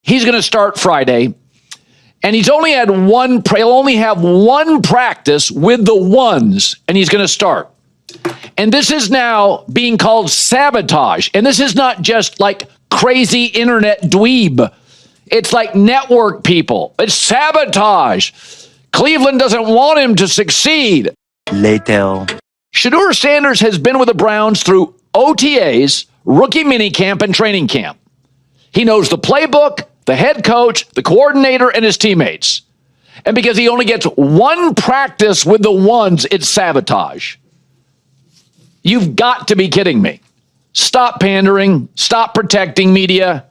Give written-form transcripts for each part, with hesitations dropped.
he's going to start Friday, and he'll only have one practice with the ones, and he's going to start. And this is now being called sabotage. And this is not just like crazy internet dweeb. It's like network people. It's sabotage. Cleveland doesn't want him to succeed. Later. Shedeur Sanders has been with the Browns through OTAs, rookie minicamp, and training camp. He knows the playbook, the head coach, the coordinator, and his teammates. And because he only gets one practice with the ones, it's sabotage. You've got to be kidding me. Stop pandering. Stop protecting media.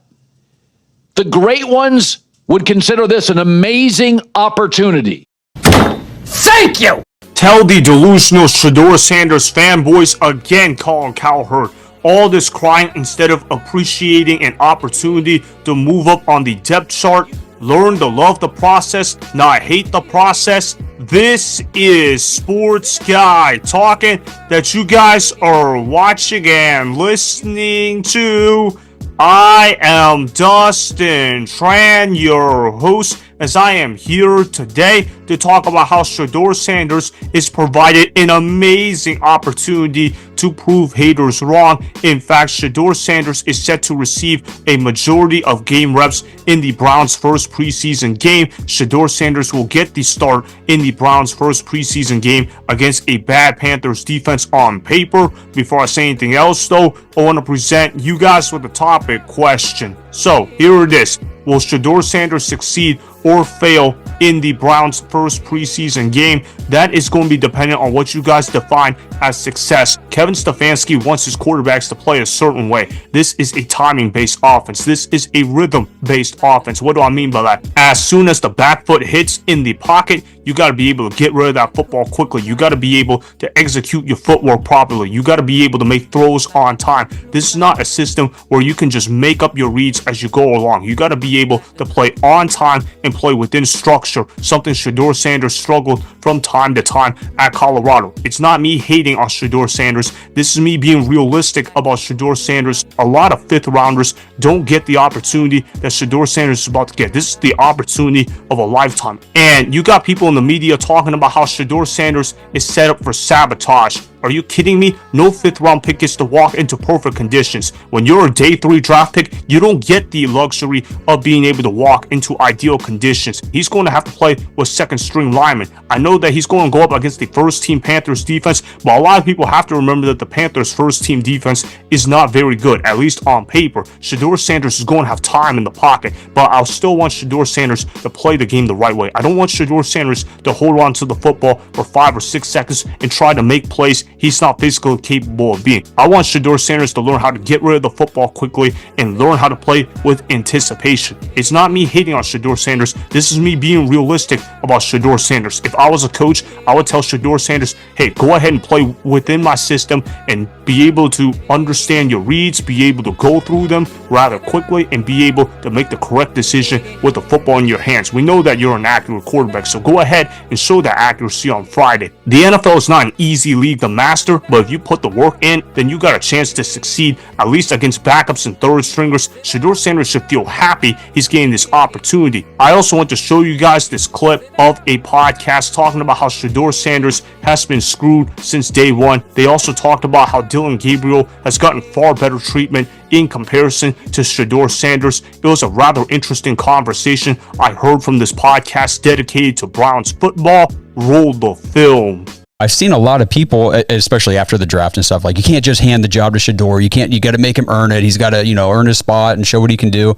The great ones would consider this an amazing opportunity. Thank you! Tell the delusional Shedeur Sanders fanboys again, Colin Cowherd. All this crying instead of appreciating an opportunity to move up on the depth chart. Learn to love the process, not hate the process. This is Sports Guy talking that you guys are watching and listening to. I am Dustin Tran, your host, as I am here today to talk about how Shedeur Sanders is provided an amazing opportunity to prove haters wrong. In fact, Shedeur Sanders is set to receive a majority of game reps in the Browns' first preseason game. Shedeur Sanders will get the start in the Browns' first preseason game against a bad Panthers defense on paper. Before I say anything else, though, I want to present you guys with a topic question. So, here it is. Will Shedeur Sanders succeed or fail in the Browns' first preseason game? That is going to be dependent on what you guys define as success. Kevin Stefanski wants his quarterbacks to play a certain way. This is a timing-based offense. This is a rhythm-based offense. What do I mean by that? As soon as the back foot hits in the pocket, you got to be able to get rid of that football quickly. You got to be able to execute your footwork properly. You got to be able to make throws on time. This is not a system where you can just make up your reads as you go along. You got to be able to play on time and play within structure, something Shedeur Sanders struggled from time to time at Colorado. It's not me hating on Shedeur Sanders. This is me being realistic about Shedeur Sanders. A lot of fifth rounders don't get the opportunity that Shedeur Sanders is about to get. This is the opportunity of a lifetime. And you got people in the media talking about how Shedeur Sanders is set up for sabotage. Are you kidding me? No fifth round pick gets to walk into perfect conditions. When you're a day 3 draft pick, you don't get the luxury of being able to walk into ideal conditions. He's going to have to play with second string linemen. I know that he's going to go up against the first team Panthers defense, but a lot of people have to remember that the Panthers first team defense is not very good, at least on paper. Shedeur Sanders is going to have time in the pocket, but I'll still want Shedeur Sanders to play the game the right way. I don't want Shedeur Sanders to hold on to the football for 5 or 6 seconds and try to make plays he's not physically capable of being. I want Shedeur Sanders to learn how to get rid of the football quickly and learn how to play with anticipation. It's not me hating on Shedeur Sanders. This is me being realistic about Shedeur Sanders. If I was a coach, I would tell Shedeur Sanders, hey, go ahead and play within my system and be able to understand your reads, be able to go through them rather quickly, and be able to make the correct decision with the football in your hands. We know that you're an accurate quarterback, so go ahead and show that accuracy on Friday. The NFL is not an easy league to master, but if you put the work in, then you got a chance to succeed, at least against backups and third stringers. Shedeur Sanders should feel happy he's getting this opportunity. I also want to show you guys this clip of a podcast talking about how Shedeur Sanders has been screwed since day one. They also talked about how Dillon Gabriel has gotten far better treatment in comparison to Shedeur Sanders. It was a rather interesting conversation I heard from this podcast dedicated to Browns football. Roll the film. I've seen a lot of people, especially after the draft and stuff, like, you can't just hand the job to Shedeur. You got to make him earn it. He's got to, earn his spot and show what he can do.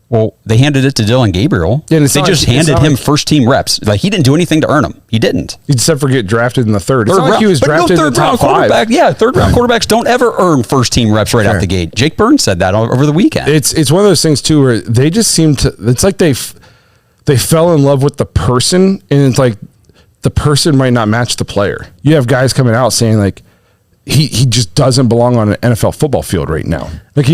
Well, they handed it to Dillon Gabriel. Yeah, they just handed him first-team reps. Like, he didn't do anything to earn them. He didn't. Except for get drafted in the third. It's not like he was drafted in the top 5. Yeah, third-round quarterbacks don't ever earn first-team reps right out the gate. Jake Burns said that over the weekend. It's one of those things, too, where they just seem to... It's like they fell in love with the person, and it's like the person might not match the player. You have guys coming out saying, like, he just doesn't belong on an NFL football field right now. Like,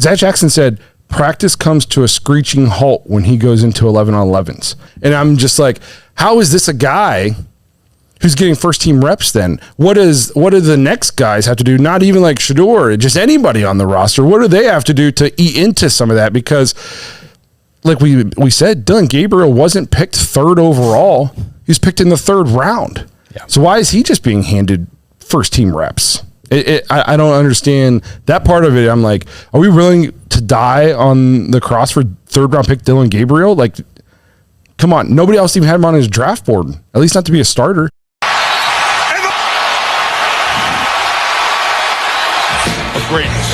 Zach Jackson said... Practice comes to a screeching halt when he goes into 11-on-11s. And I'm just like, how is this a guy who's getting first team reps then? What do the next guys have to do? Not even like Shedeur, just anybody on the roster. What do they have to do to eat into some of that? Because like we said, Dillon Gabriel wasn't picked 3rd overall. He was picked in the 3rd round. Yeah. So why is he just being handed first team reps? I don't understand that part of it. I'm like, are we willing to die on the cross for 3rd round pick Dillon Gabriel? Like, come on. Nobody else even had him on his draft board, at least not to be a starter. Of greatness.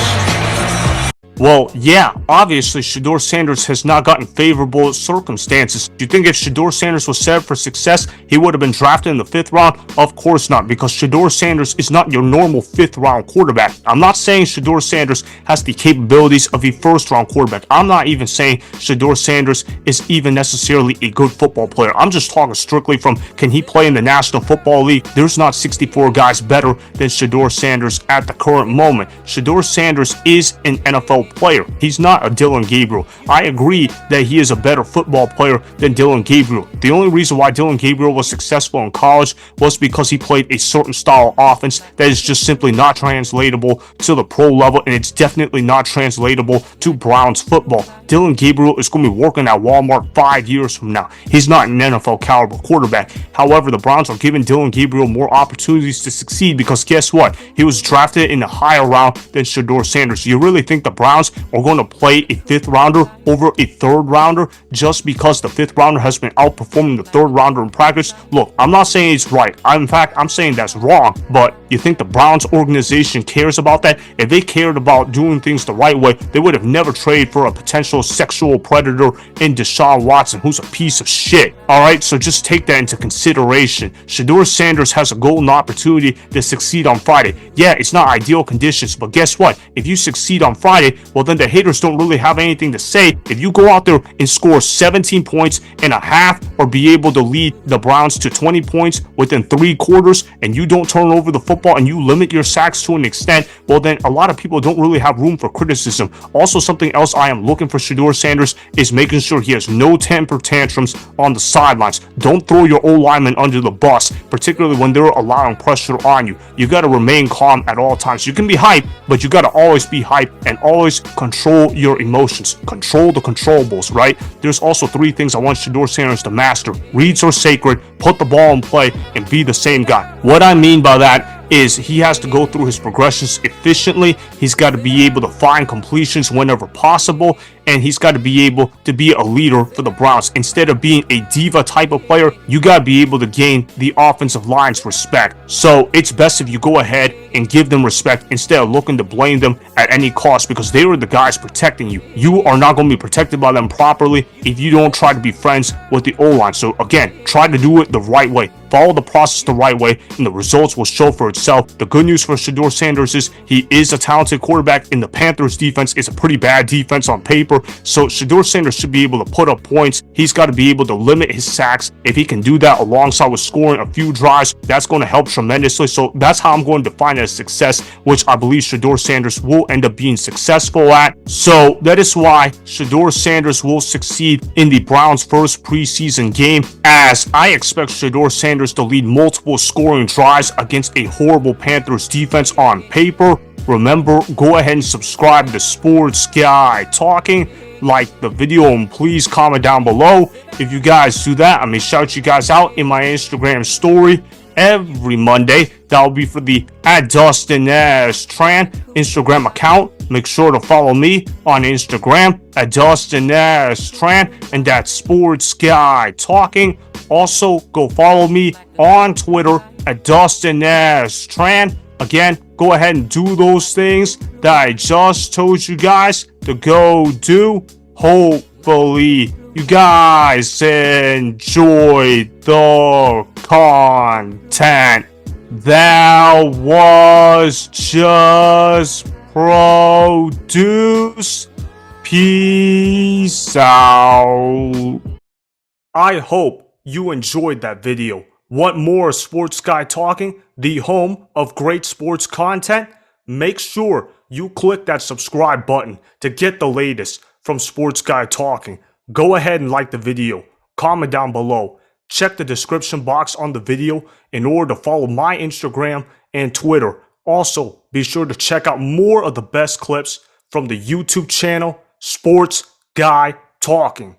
Well, yeah, obviously Shedeur Sanders has not gotten favorable circumstances. Do you think if Shedeur Sanders was set up for success, he would have been drafted in the 5th round? Of course not, because Shedeur Sanders is not your normal 5th round quarterback. I'm not saying Shedeur Sanders has the capabilities of a 1st round quarterback. I'm not even saying Shedeur Sanders is even necessarily a good football player. I'm just talking strictly from, can he play in the National Football League? There's not 64 guys better than Shedeur Sanders at the current moment. Shedeur Sanders is an NFL player. He's not a Dillon Gabriel. I agree that he is a better football player than Dillon Gabriel. The only reason why Dillon Gabriel was successful in college was because he played a certain style of offense that is just simply not translatable to the pro level, and it's definitely not translatable to Browns football. Dillon Gabriel is going to be working at Walmart 5 years from now. He's not an NFL caliber quarterback. However, the Browns are giving Dillon Gabriel more opportunities to succeed because guess what? He was drafted in a higher round than Shedeur Sanders. You really think the Browns are going to play a 5th rounder over a 3rd rounder just because the 5th rounder has been outperforming the 3rd rounder in practice? Look, I'm not saying it's right. In fact, I'm saying that's wrong. But you think the Browns organization cares about that? If they cared about doing things the right way, they would have never traded for a potential sexual predator in Deshaun Watson, who's a piece of shit. Alright, so just take that into consideration. Shedeur Sanders has a golden opportunity to succeed on Friday. Yeah, it's not ideal conditions, but guess what? If you succeed on Friday, well then the haters don't really have anything to say. If you go out there and score 17 points in a half or be able to lead the Browns to 20 points within 3 quarters and you don't turn over the football and you limit your sacks to an extent, well then a lot of people don't really have room for criticism. Also, something else I am looking for Shedeur Sanders is making sure he has no temper tantrums on the sidelines. Don't throw your O-lineman under the bus, particularly when they're allowing pressure on you. You got to remain calm at all times. You can be hype, but you got to always be hype and always control your emotions. Control the controllables, right? There's also 3 things I want Shedeur Sanders to master. Reads are sacred, put the ball in play, and be the same guy. What I mean by that is he has to go through his progressions efficiently. He's got to be able to find completions whenever possible, and he's got to be able to be a leader for the Browns. Instead of being a diva type of player, you got to be able to gain the offensive line's respect. So it's best if you go ahead and give them respect instead of looking to blame them at any cost, because they were the guys protecting you. You are not going to be protected by them properly if you don't try to be friends with the O-line. So again, try to do it the right way. Follow the process the right way, and the results will show for itself. The good news for Shedeur Sanders is he is a talented quarterback, and the Panthers defense is a pretty bad defense on paper. So Shedeur Sanders should be able to put up points. He's got to be able to limit his sacks. If he can do that alongside with scoring a few drives, that's going to help tremendously. So that's how I'm going to define it as success, which I believe Shedeur Sanders will end up being successful at. So that is why Shedeur Sanders will succeed in the Browns' first preseason game, as I expect Shedeur Sanders to lead multiple scoring drives against a horrible Panthers defense on paper. Remember, go ahead and subscribe to Sports Guy Talking. Like the video and please comment down below. If you guys do that, I may shout you guys out in my Instagram story every Monday. That will be for the @DustinNashTran Instagram account. Make sure to follow me on Instagram @DustinNashTran, and that's Sports Guy Talking. Also, go follow me on Twitter @DustinNashTran. Again, go ahead and do those things that I just told you guys to go do. Hopefully, you guys enjoyed the content that was just produced. Peace out. I hope you enjoyed that video. Want more Sports Guy Talking, the home of great sports content? Make sure you click that subscribe button to get the latest from Sports Guy Talking. Go ahead and like the video, comment down below, check the description box on the video in order to follow my Instagram and Twitter. Also, be sure to check out more of the best clips from the YouTube channel, Sports Guy Talking.